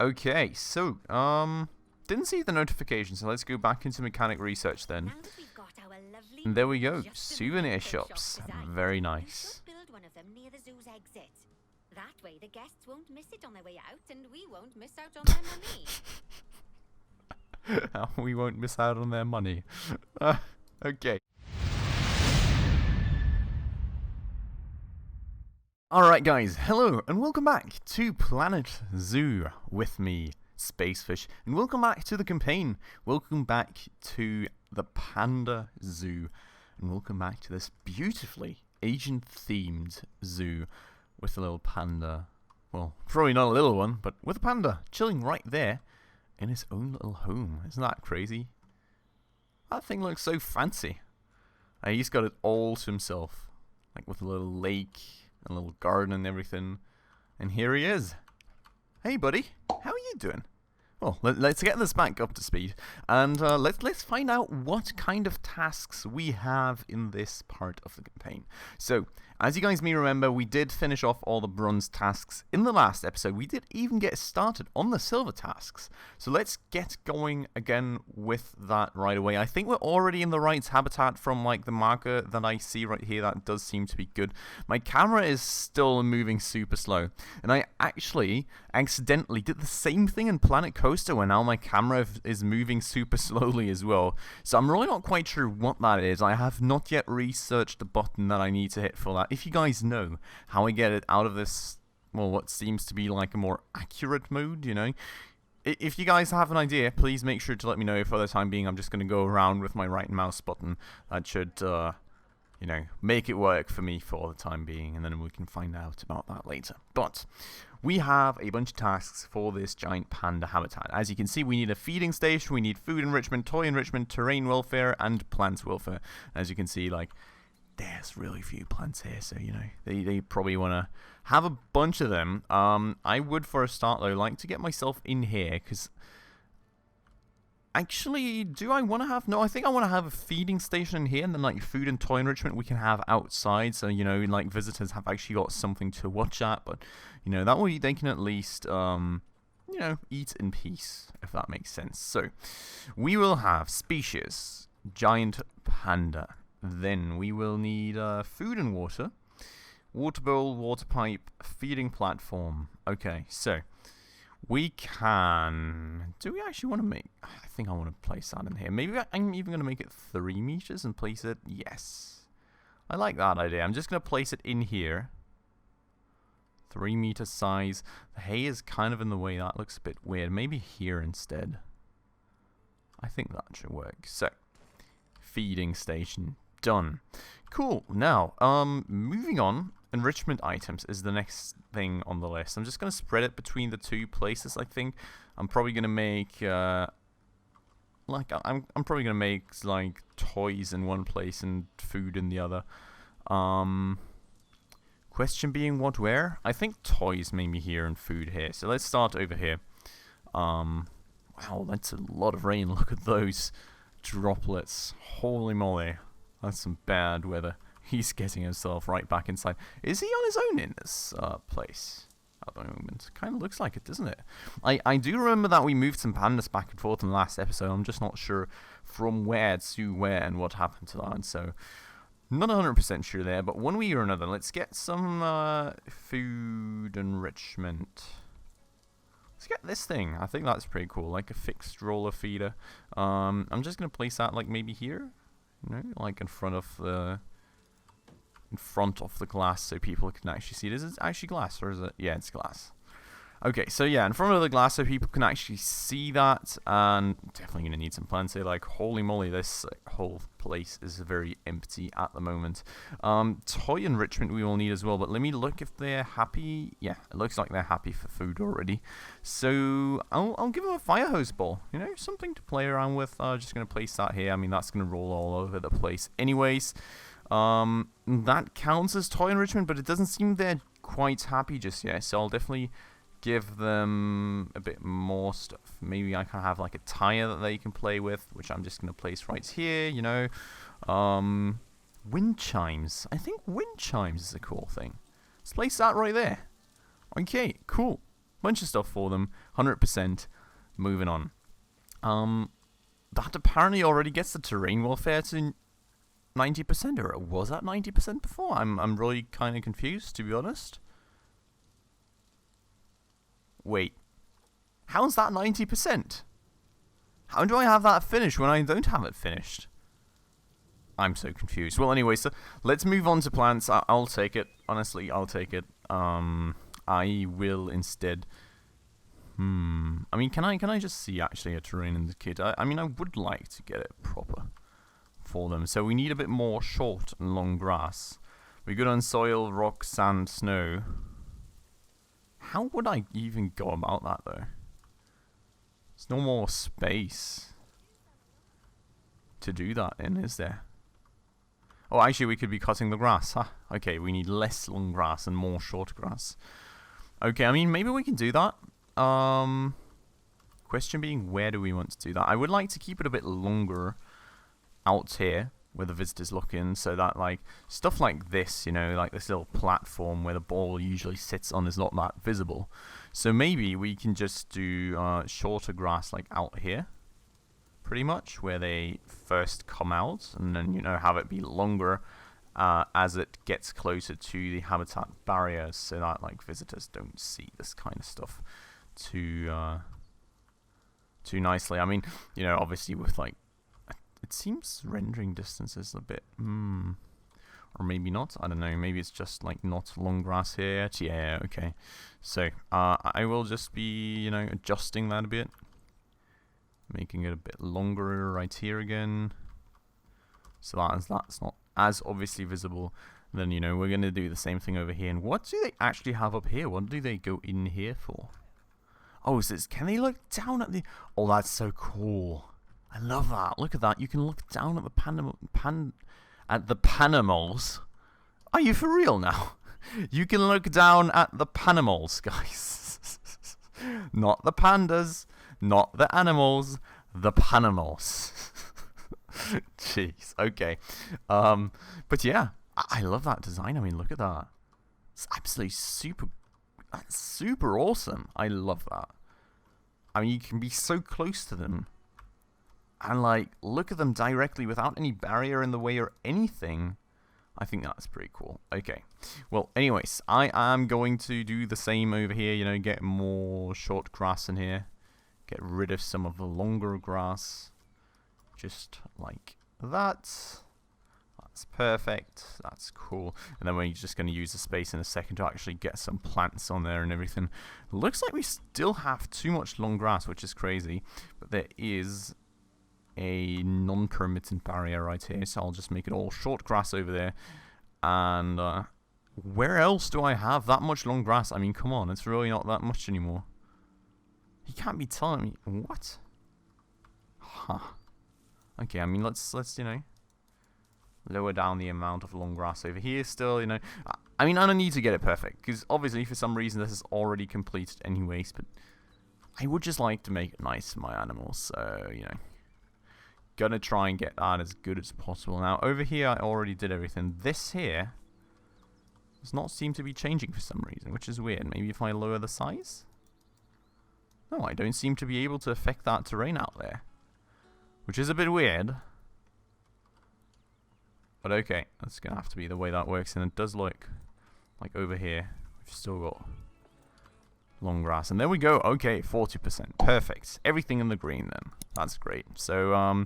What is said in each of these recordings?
Okay, so, didn't see the notification, so let's go back into mechanic research then. Now that we've got our lovely And there we go, just souvenir delightful shops. designed, Very we nice. should build one of them near the zoo's exit. That way the guests won't miss it on their way out, and we won't miss out on their money. We won't miss out on their money. Okay. Alright guys, hello and welcome back to Planet Zoo with me, Spacefish, and welcome back to the campaign. Welcome back to the Panda Zoo, and welcome back to this beautifully Asian-themed zoo with a little panda. Well, probably not a little one, but with a panda chilling right there in his own little home. Isn't that crazy? That thing looks so fancy. And he's got it all to himself, like with a little lake, a little garden and everything. And here he is. Hey buddy, how are you doing? Well, let's get this back up to speed, and let's find out what kind of tasks we have in this part of the campaign. So, as you guys may remember, we did finish off all the bronze tasks in the last episode. We did even get started on the silver tasks. So let's get going again with that right away. I think we're already in the right habitat from like the marker that I see right here. That does seem to be good. My camera is still moving super slow, and I actually accidentally did the same thing in Planet Coaster where now my camera is moving super slowly as well. So I'm really not quite sure what that is. I have not yet researched the button that I need to hit for that. If you guys know how I get it out of this, well, what seems to be like a more accurate mode, you know, if you guys have an idea, please make sure to let me know. For the time being, I'm just going to go around with my right mouse button. That should, you know, make it work for me for the time being, and then we can find out about that later. But we have a bunch of tasks for this giant panda habitat. As you can see, we need a feeding station, we need food enrichment, toy enrichment, terrain welfare, and plant welfare. As you can see, like, there's really few plants here, so, you know, they probably want to have a bunch of them. I would, for a start, though, like to get myself in here, because actually, do I want to have... No, I think I want to have a feeding station in here, and then, like, food and toy enrichment we can have outside, so, you know, like, visitors have actually got something to watch at, but, you know, that way they can at least, you know, eat in peace, if that makes sense. So, we will have species, giant panda. Then we will need food and water, water bowl, water pipe, feeding platform. Okay, so we can... Do we actually want to make... I think I want to place that in here. Maybe I'm even going to make it 3 meters and place it... Yes. I like that idea. I'm just going to place it in here. 3 meter size. The hay is kind of in the way. That looks a bit weird. Maybe here instead. I think that should work. So, feeding station. Done. Cool. Now, moving on. Enrichment items is the next thing on the list. I'm just going to spread it between the 2 places, I think. I'm probably going to make, I'm probably going to make, like, toys in one place and food in the other. Question being what where? I think toys maybe here and food here. So let's start over here. Wow, that's a lot of rain. Look at those droplets. Holy moly. That's some bad weather. He's getting himself right back inside. Is he on his own in this place at the moment? Kind of looks like it, doesn't it? I do remember that we moved some pandas back and forth in the last episode. I'm just not sure from where to where and what happened to that. So, not 100% sure there. But one way or another, let's get some food enrichment. Let's get this thing. I think that's pretty cool. Like a fixed roller feeder. I'm just going to place that like maybe here. You know, like in front of the glass so people can actually see it. Is it actually glass or is it? Yeah, it's glass. Okay, so yeah, in front of the glass so people can actually see that, and definitely going to need some plants here. Like, holy moly, this whole place is very empty at the moment. Toy enrichment we will need as well, but let me look if they're happy. Yeah, it looks like they're happy for food already. So, I'll give them a fire hose ball, you know, something to play around with. Just going to place that here. I mean, that's going to roll all over the place anyways. That counts as toy enrichment, but it doesn't seem they're quite happy just yet, so I'll definitely give them a bit more stuff. Maybe I can have like a tire that they can play with, which I'm just going to place right here, you know. Wind chimes. I think wind chimes is a cool thing. Let's place that right there. Okay, cool. bunch of stuff for them. 100%. Moving on. That apparently already gets the terrain welfare to 90%, or it was at 90% before. I'm really kind of confused, to be honest. Wait. How's that 90%? How do I have that finished when I don't have it finished? I'm so confused. Well, anyway, so let's move on to plants. I'll take it. Honestly, I'll take it. I will instead. I mean, can I just see actually a terrain in the kit? I mean, I would like to get it proper for them. So we need a bit more short and long grass. We're good on soil, rock, sand, snow. How would I even go about that, though? There's no more space to do that in, is there? Oh, actually, we could be cutting the grass. Huh? Okay, we need less long grass and more short grass. Okay, I mean, maybe we can do that. Question being, where do we want to do that? I would like to keep it a bit longer out here where the visitors look in, so that, like, stuff like this, you know, like this little platform where the ball usually sits on is not that visible. So maybe we can just do shorter grass, like, out here, pretty much, where they first come out, and then, you know, have it be longer as it gets closer to the habitat barriers, so that, like, visitors don't see this kind of stuff too nicely. I mean, you know, obviously with, like, it seems rendering distance is a bit, or maybe not, I don't know, maybe it's just, like, not long grass here yet. Yeah, okay. So, I will just be, you know, adjusting that a bit, making it a bit longer right here again, so that's not as obviously visible. Then, you know, we're going to do the same thing over here. And what do they actually have up here? What do they go in here for? Oh, so can they look down at the... Oh, that's so cool. I love that. Look at that. You can look down at the Panimals. Are you for real now? You can look down at the Panimals, guys. Not the pandas, not the animals, the Panimals. Jeez. Okay. But yeah, I love that design. I mean, look at that. It's absolutely super awesome. I love that. I mean, you can be so close to them and, like, look at them directly without any barrier in the way or anything. I think that's pretty cool. Okay. Well, anyways, I am going to do the same over here, you know, get more short grass in here. Get rid of some of the longer grass. Just like that. That's perfect. That's cool. And then we're just going to use the space in a second to actually get some plants on there and everything. Looks like we still have too much long grass, which is crazy. But there is a non-permitted barrier right here, so I'll just make it all short grass over there. And where else do I have that much long grass? I mean, come on, it's really not that much anymore. You can't be telling me what? Huh. Okay, I mean, let's you know, lower down the amount of long grass over here still, you know. I mean, I don't need to get it perfect, because obviously for some reason this is already completed anyways, but I would just like to make it nice for my animals, so, you know. Gonna try and get that as good as possible. Now, over here I already did everything. This here does not seem to be changing for some reason, which is weird. Maybe if I lower the size? No, I don't seem to be able to affect that terrain out there, which is a bit weird. But okay, that's going to have to be the way that works. And it does look like over here, we've still got long grass. And there we go. Okay, 40%. Perfect. Everything in the green then. That's great. So,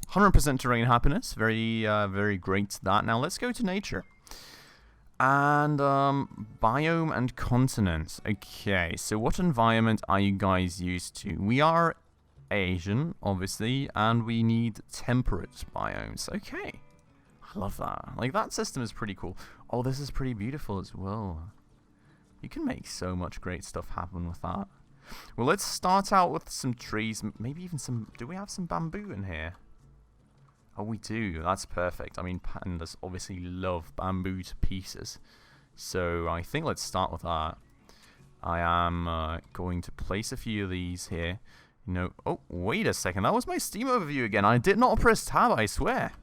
100% terrain happiness. Very, very great that. Now, let's go to nature. And, biome and continent. Okay, so what environment are you guys used to? We are Asian, obviously, and we need temperate biomes. Okay. I love that. Like, that system is pretty cool. Oh, this is pretty beautiful as well. You can make so much great stuff happen with that. Well, let's start out with some trees. Maybe even some... Do we have some bamboo in here? Oh, we do. That's perfect. I mean, pandas obviously love bamboo to pieces. So, I think let's start with that. I am going to place a few of these here. You know... Oh, wait a second. That was my Steam overview again. I did not press tab, I swear.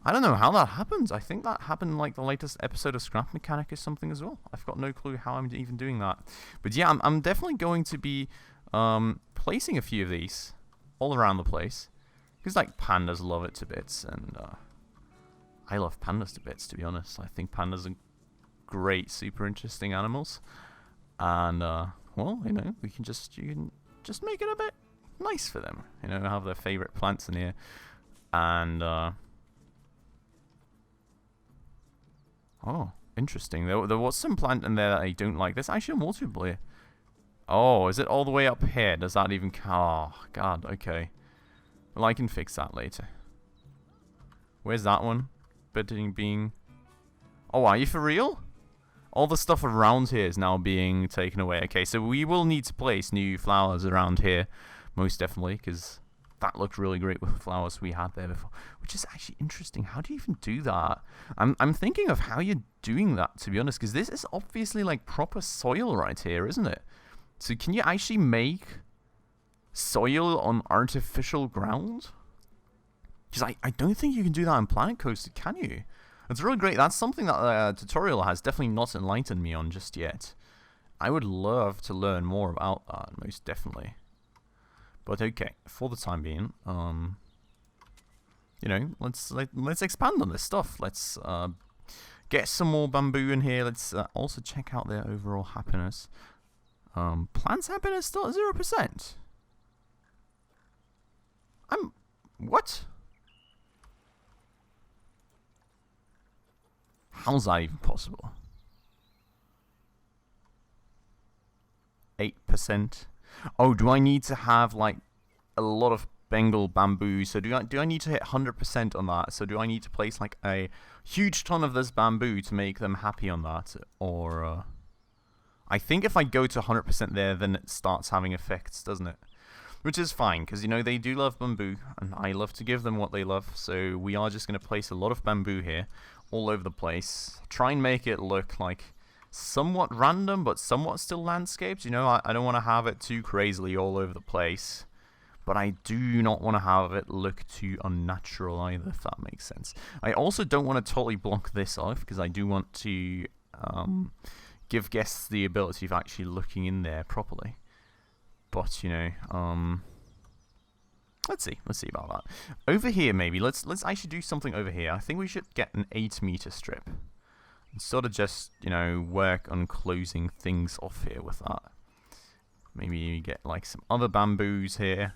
I don't know how that happens. I think that happened in like the latest episode of Scrap Mechanic or something as well. I've got no clue how I'm even doing that. But yeah, I'm definitely going to be placing a few of these all around the place. Because like pandas love it to bits, and I love pandas to bits, to be honest. I think pandas are great, super interesting animals. And well, you know, you can just make it a bit nice for them. You know, have their favorite plants in here. And oh, interesting. There was some plant in there that I don't like. There's actually a multiple here. Oh, is it all the way up here? Does that even... Oh, God, okay. Well, I can fix that later. Where's that one? Being... Oh, are you for real? All the stuff around here is now being taken away. Okay, so we will need to place new flowers around here. Most definitely, because that looked really great with the flowers we had there before. Which is actually interesting. How do you even do that? I'm thinking of how you're doing that, to be honest. Because this is obviously like proper soil right here, isn't it? So can you actually make soil on artificial ground? Because I don't think you can do that on Planet Coaster, can you? It's really great. That's something that the tutorial has definitely not enlightened me on just yet. I would love to learn more about that, most definitely. But okay, for the time being, you know, let's expand on this stuff. Let's get some more bamboo in here. Let's also check out their overall happiness. Plants happiness still at 0%. What? How's that even possible? 8%. Oh, do I need to have like a lot of Bengal bamboo? So do I need to hit 100% on that? So do I need to place like a huge ton of this bamboo to make them happy on that? Or I think if I go to 100% there, then it starts having effects, doesn't it? Which is fine, because, you know, they do love bamboo, and I love to give them what they love, so we are just going to place a lot of bamboo here, all over the place. Try and make it look like somewhat random, but somewhat still landscaped. You know, I don't want to have it too crazily all over the place, but I do not want to have it look too unnatural either, if that makes sense. I also don't want to totally block this off, because I do want to give guests the ability of actually looking in there properly. But, you know, let's see about that. Over here, maybe, let's actually do something over here. I think we should get an 8-meter strip. And sort of just, you know, work on closing things off here with that. Maybe get, like, some other bamboos here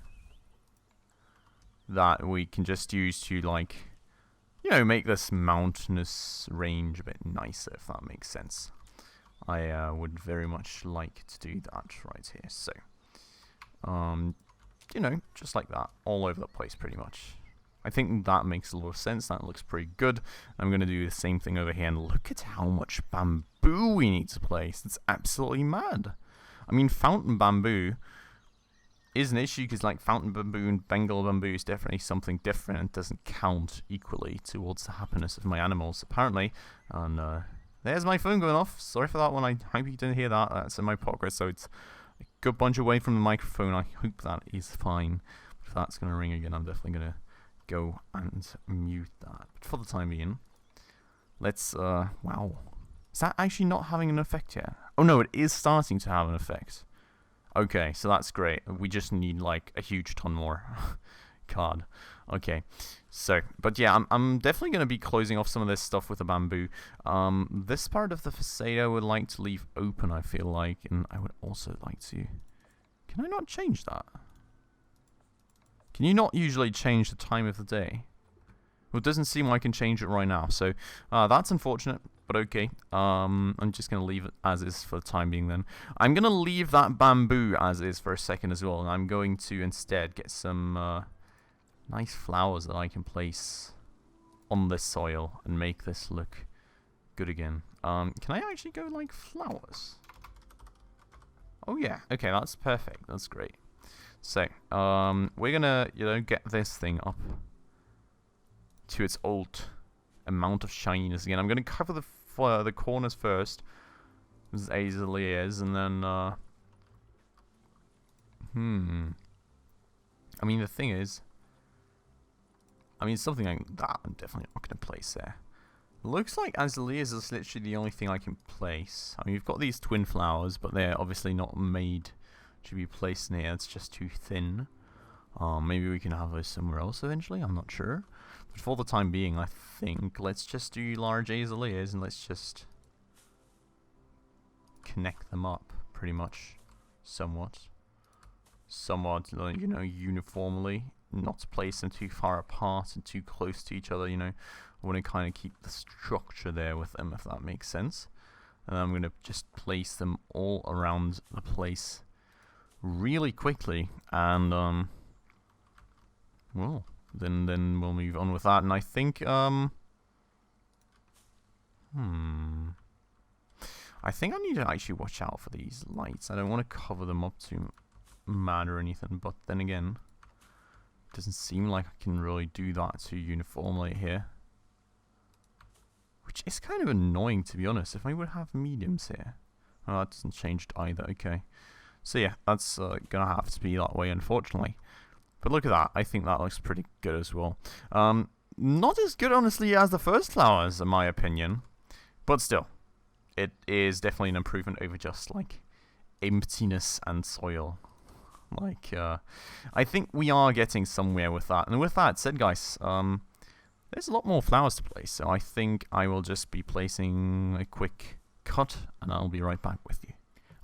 that we can just use to, like, you know, make this mountainous range a bit nicer, if that makes sense. I would very much like to do that right here. So, you know, just like that, all over the place pretty much. I think that makes a lot of sense. That looks pretty good. I'm going to do the same thing over here, and look at how much bamboo we need to place. It's absolutely mad. I mean, fountain bamboo is an issue, because like fountain bamboo and Bengal bamboo is definitely something different and doesn't count equally towards the happiness of my animals, apparently. And there's my phone going off. Sorry for that one. I hope you didn't hear that. That's in my pocket, so it's a good bunch away from the microphone. I hope that is fine. If that's going to ring again, I'm definitely going to go and mute that. But for the time being, let's, wow. Is that actually not having an effect yet? Oh no, it is starting to have an effect. Okay, so that's great. We just need, like, a huge ton more. God. Okay. So, but yeah, I'm definitely going to be closing off some of this stuff with the bamboo. This part of the facade I would like to leave open, I feel like, and I would also like to... Can I not change that? Can you not usually change the time of the day? Well, it doesn't seem like I can change it right now, so that's unfortunate, but okay. I'm just going to leave it as is for the time being then. I'm going to leave that bamboo as is for a second as well, and I'm going to instead get some nice flowers that I can place on this soil and make this look good again. Can I actually go like flowers? Oh yeah, okay, that's perfect. That's great. So, we're gonna, you know, get this thing up to its old amount of shininess again. I'm gonna cover the corners first, as easily as, and then, I mean, the thing is, I mean, something like that I'm definitely not going to place there. Looks like azaleas is literally the only thing I can place. I mean, we've got these twin flowers, but they're obviously not made to be placed in here. It's just too thin. Maybe we can have those somewhere else eventually. I'm not sure. But for the time being, I think let's just do large azaleas and let's just connect them up pretty much somewhat, you know, uniformly, not to place them too far apart and too close to each other, you know. I want to kind of keep the structure there with them, if that makes sense. And I'm going to just place them all around the place really quickly, and well, then we'll move on with that. And I think I think I need to actually watch out for these lights. I don't want to cover them up too mad or anything, but then again, it doesn't seem like I can really do that too uniformly here. Which is kind of annoying, to be honest. If I would have mediums here. Oh, that doesn't change either. Okay. So yeah, that's gonna have to be that way, unfortunately. But look at that. I think that looks pretty good as well. Not as good, honestly, as the first flowers, in my opinion. But still, it is definitely an improvement over just, like, emptiness and soil. Like, I think we are getting somewhere with that. And with that said, guys, there's a lot more flowers to place. So I think I will just be placing a quick cut, and I'll be right back with you.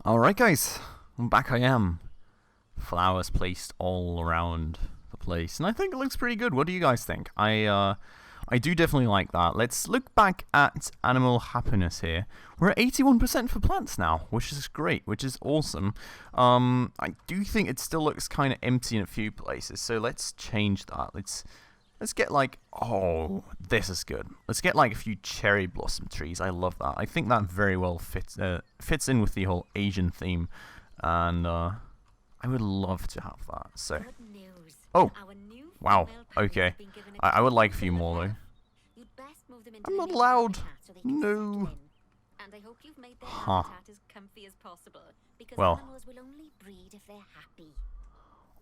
Alright, guys. Back I am. Flowers placed all around the place. And I think it looks pretty good. What do you guys think? I do definitely like that. Let's look back at animal happiness here. We're at 81% for plants now, which is great, which is awesome. I do think it still looks kind of empty in a few places, so let's change that. Let's get like, oh, this is good. Let's get like a few cherry blossom trees. I love that. I think that very well fits in with the whole Asian theme, and I would love to have that. So, oh, wow, okay. I would like a few more though. I'm not allowed. No. And I hope you've made their Huh. habitat as comfy as possible, because Well. animals will only breed if they're happy.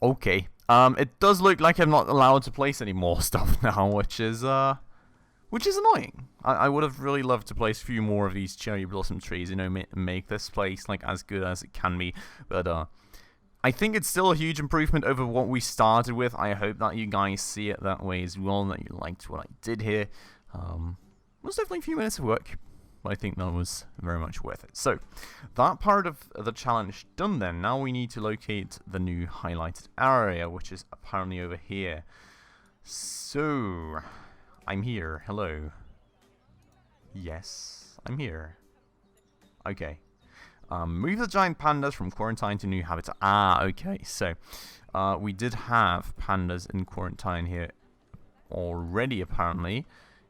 Okay. It does look like I'm not allowed to place any more stuff now, which is annoying. I would have really loved to place a few more of these cherry blossom trees, you know, make this place like as good as it can be. But I think it's still a huge improvement over what we started with. I hope that you guys see it that way as well, and that you liked what I did here. It was definitely a few minutes of work, but I think that was very much worth it. So, that part of the challenge done then. Now we need to locate the new highlighted area, which is apparently over here. So, I'm here. Hello. Yes, I'm here. Okay. Move the giant pandas from quarantine to new habitat. Ah, okay. So, we did have pandas in quarantine here already, apparently.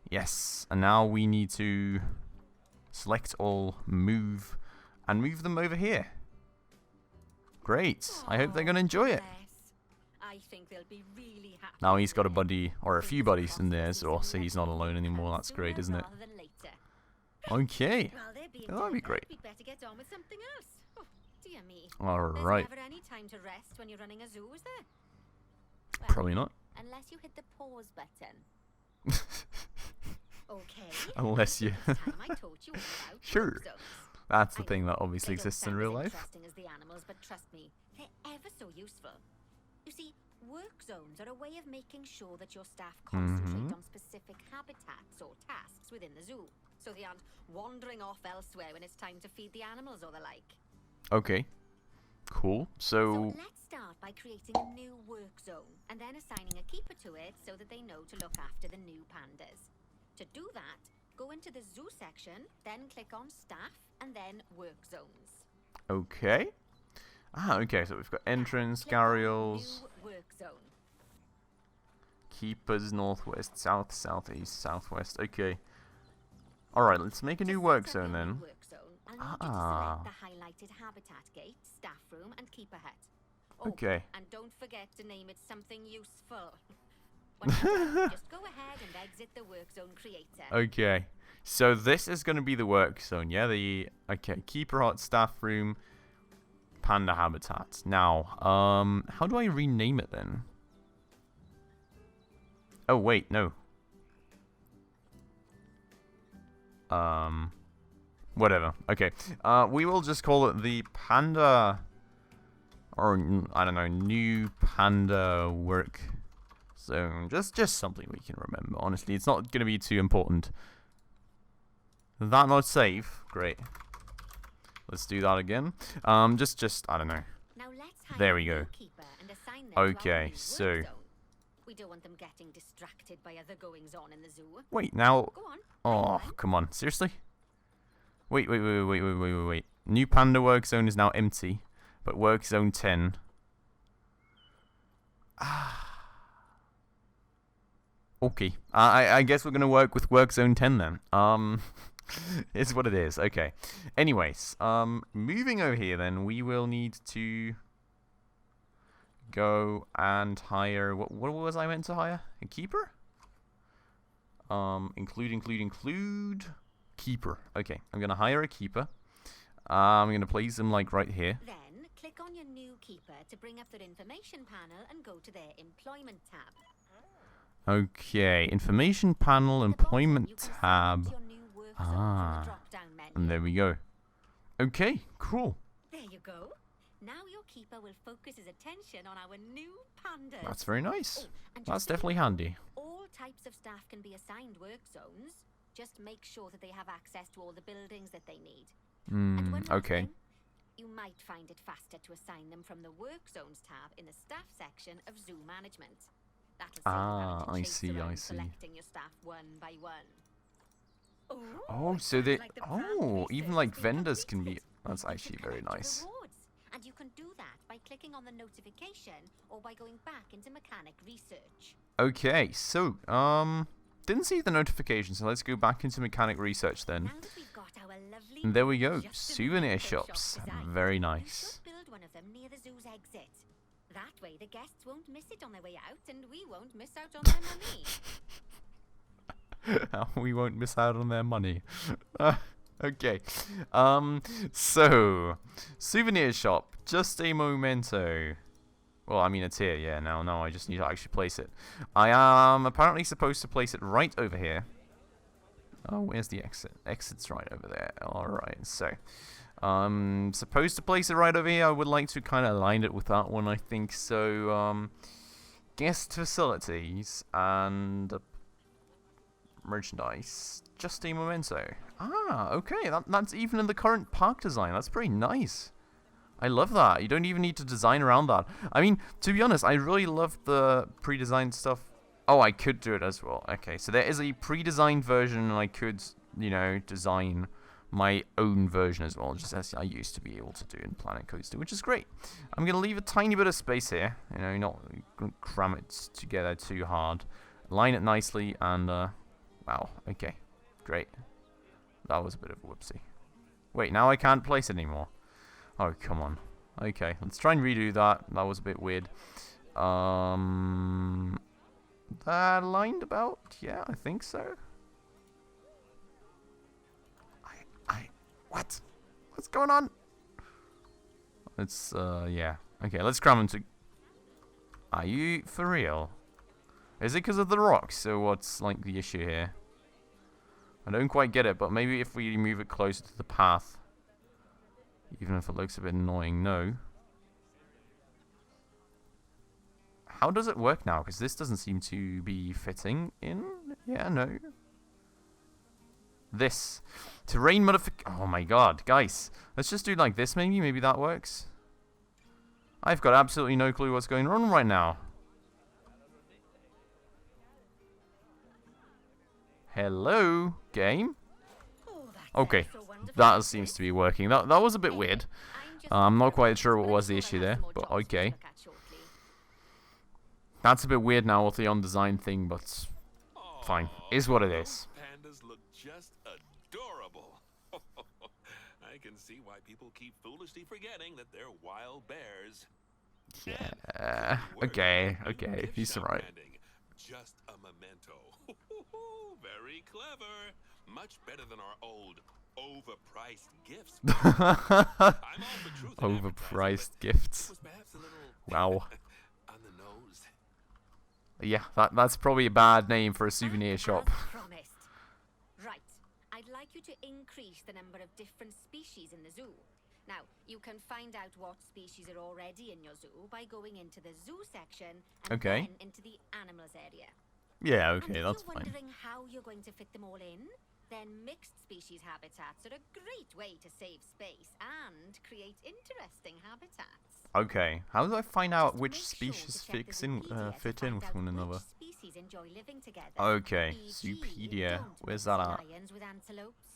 Yes, and now we need to select all, move, and move them over here. Great. I hope they're going to enjoy it. I think they'll be really happy. Now he's got a buddy, or a few buddies in there, so he's not alone anymore. That's great, isn't it? Okay. Well, That'd be great. We'd better get on with something else. Oh, dear me. Alright. There's never any time to rest when you're running a zoo, is there? Well, Probably not. unless you hit the pause button. Okay. Unless you... This time I taught you all about Sure. work zones. That's the I thing know, that obviously they don't exists in sound real as life. interesting as the animals, but trust me, they're ever so useful. You see, work zones are a way of making sure that your staff concentrate on specific habitats or tasks within the zoo, so they aren't wandering off elsewhere when it's time to feed the animals or the like. Okay. Cool. So So... let's start by creating a new work zone, and then assigning a keeper to it so that they know to look after the new pandas. To do that, go into the zoo section, then click on staff, and then work zones. Okay. Ah, okay, so we've got entrance, Click on gharials, new work zone. keepers, northwest, south, southeast, southwest. Okay. Alright, let's make a new work zone then. Work zone, I'll need you to Ah. select the highlighted habitat gate, staff room, and keeper hut. Oh, Okay. and don't forget to name it something useful. When you're done, just go ahead and exit the work zone creator. Okay. So this is going to be the work zone, yeah? Okay, keeper hut, staff room, panda habitat. Now, how do I rename it then? Oh, wait, no. Whatever. Okay. We will just call it the Panda... Or, I don't know, new Panda work zone. Just something we can remember, honestly. It's not going to be too important. That not save. Great. Let's do that again. Just I don't know. Now let's hire There we a go. new keeper and assign them to our Okay, new so... work zone. We don't want them getting distracted by other goings-on in the zoo. Wait, now... Go on. Oh, come on. Seriously? Wait. New Panda work zone is now empty. But work zone 10... Okay. I guess we're going to work with work zone 10 then. It's what it is. Okay. Anyways, moving over here then, we will need to go and hire... What was I meant to hire? A keeper? Include... Keeper. Okay, I'm going to hire a keeper. I'm going to place them, like, right here. Then, click on your new keeper to bring up their information panel and go to their employment tab. Okay, information panel, At the bottom, employment you can tab. select your new work zone from the drop-down menu. And there we go. Okay, cool. There you go. Now your keeper will focus his attention on our new pandas. That's very nice. Oh, and That's just so you definitely know, handy. all types of staff can be assigned work zones. Just make sure that they have access to all the buildings that they need. And one more Okay. thing, you might find it faster to assign them from the work zones tab in the staff section of zoo management. That'll save you having to chase around selecting your staff one by one. Oh, so they... like the Oh, brand even research like being vendors can be... completed. That's You can actually very collect nice. rewards, and you can do that by clicking on the notification or by going back into mechanic research. Okay, so, didn't see the notification, so let's go back into mechanic research then. Now that we've got our lovely And there we go, just souvenir shop shops. designed, Very you nice. should build one of them near the zoo's exit. That way the guests won't miss it on their way out, and we won't miss out on their money. We won't miss out on their money. Okay. So, souvenir shop, just a memento. Well, I mean, it's here, yeah, now I just need to actually place it. I am apparently supposed to place it right over here. Oh, where's the exit? Exit's right over there. Alright, so... supposed to place it right over here. I would like to kind of align it with that one, I think. So, guest facilities and merchandise. Just a memento. Ah, okay. That's even in the current park design. That's pretty nice. I love that. You don't even need to design around that. I mean, to be honest, I really love the pre-designed stuff. Oh, I could do it as well. Okay, so there is a pre-designed version, and I could, you know, design my own version as well, just as I used to be able to do in Planet Coaster, which is great. I'm going to leave a tiny bit of space here, you know, not cram it together too hard. Line it nicely, and, wow, okay, great. That was a bit of a whoopsie. Wait, now I can't place it anymore. Oh, come on. Okay, let's try and redo that. That was a bit weird. That lined about? Yeah, I think so. What? What's going on? It's, yeah. Okay, let's cram into... Are you for real? Is it because of the rocks? So what's, like, the issue here? I don't quite get it, but maybe if we move it closer to the path. Even if it looks a bit annoying, no. How does it work now? Because this doesn't seem to be fitting in. Yeah, no. This. Terrain modification. Oh my god, guys. Let's just do like this maybe. Maybe that works. I've got absolutely no clue what's going on right now. Hello, game? Okay, that seems to be working. That was a bit weird. I'm not quite sure what was the issue there, but okay. That's a bit weird now with the on-design thing, but fine. Is what it is. Pandas look just adorable. I can see why people keep foolishly forgetting that they're wild bears. Yeah. Okay. He's right. Just a memento. Very clever. Much better than our old overpriced gifts. I'm all for truth in Overpriced advertising, but gifts. it was perhaps a little Wow. on the nose. Yeah, that's probably a bad name for a souvenir shop. As promised. Right. I'd like you to increase the number of different species in the zoo. Now, you can find out what species are already in your zoo by going into the zoo section and then into the animals area. Yeah, okay, and that's if you're fine. wondering how you're going to fit them all in, then mixed species habitats are a great way to save space and create interesting habitats. Okay, how do I find out Just which make species sure to check the Zoopedia fit to in find with out one another? which species enjoy living together. Okay, E.g., Zoopedia. don't Where's mix that at? lions with antelopes.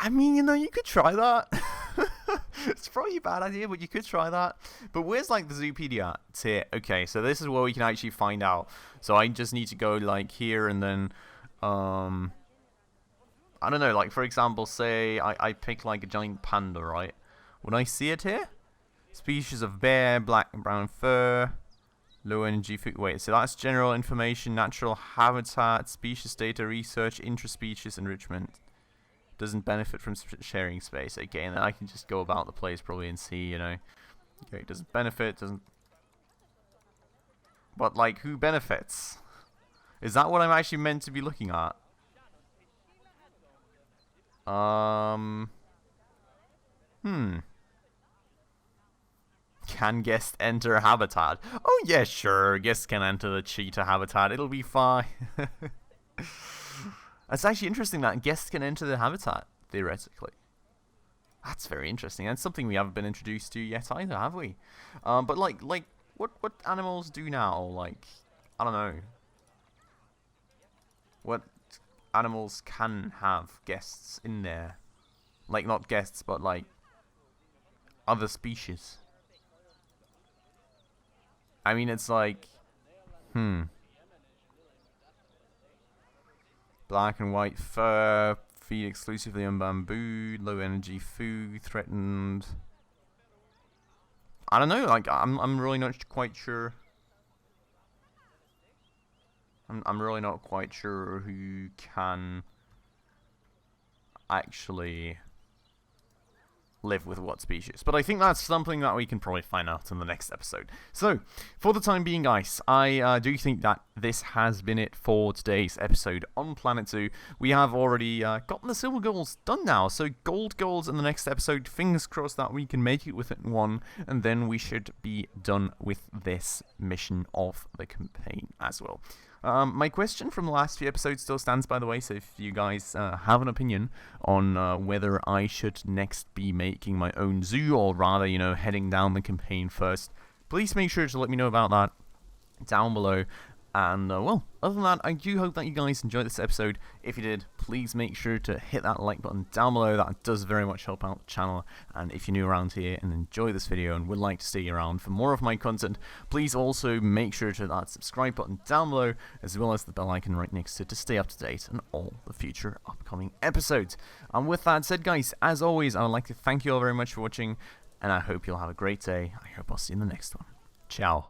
I mean, you know, you could try that. It's probably a bad idea, but you could try that. But where's, like, the Zoopedia? It's here. Okay, so this is where we can actually find out. So I just need to go, like, here and then, I don't know, like, for example, say I pick, like, a giant panda, right? Would I see it here? Species of bear, black and brown fur, low energy food. Wait, so that's general information, natural habitat, species data, research, intraspecies enrichment. Doesn't benefit from sharing space. Okay, and then I can just go about the place probably and see, you know. Okay, doesn't benefit, doesn't. But, like, who benefits? Is that what I'm actually meant to be looking at? Can guest enter habitat? Oh, yeah, sure. Guests can enter the cheetah habitat. It'll be fine. It's actually interesting that guests can enter the habitat, theoretically. That's very interesting. That's something we haven't been introduced to yet either, have we? But, like, what animals do now? Like, I don't know. What animals can have guests in there? Like, not guests, but, like, other species. I mean, it's like, black and white fur, feed exclusively on bamboo, low energy food, threatened. I don't know, like, I'm really not quite sure. I'm really not quite sure who can actually live with what species. But I think that's something that we can probably find out in the next episode. So, for the time being, guys, I do think that this has been it for today's episode on Planet Zoo. We have already gotten the silver goals done now, so gold goals in the next episode. Fingers crossed that we can make it within one, and then we should be done with this mission of the campaign as well. My question from the last few episodes still stands, by the way, so if you guys have an opinion on whether I should next be making my own zoo, or rather, you know, heading down the campaign first, please make sure to let me know about that down below. And, well, other than that, I do hope that you guys enjoyed this episode. If you did, please make sure to hit that like button down below. That does very much help out the channel. And if you're new around here and enjoy this video and would like to stay around for more of my content, please also make sure to hit that subscribe button down below, as well as the bell icon right next to it to stay up to date on all the future upcoming episodes. And with that said, guys, as always, I would like to thank you all very much for watching, and I hope you'll have a great day. I hope I'll see you in the next one. Ciao.